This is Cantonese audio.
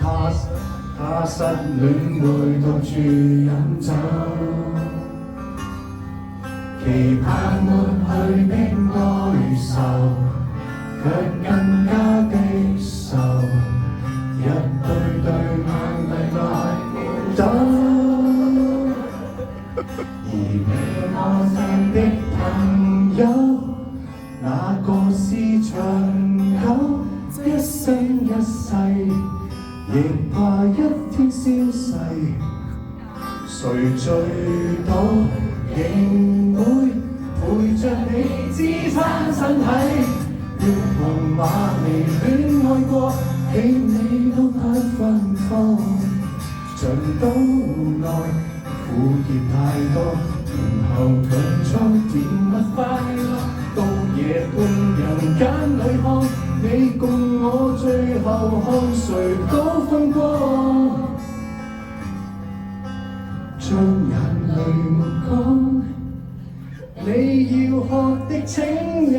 他失戀會獨處飲酒，期盼抹去的哀愁，卻更加的愁，一對對眼淚來沒走。而你我正的朋友，那個是長久，一生一世，亦怕一天消逝。誰醉倒仍會陪着你支撐身體。血紅瑪莉戀愛過，喜你都不分開。像島內苦澀太多，然後強裝甜蜜快樂。到夜半人間裏看，你共我最後看誰都風光。將眼淚抹乾，你要喝的請你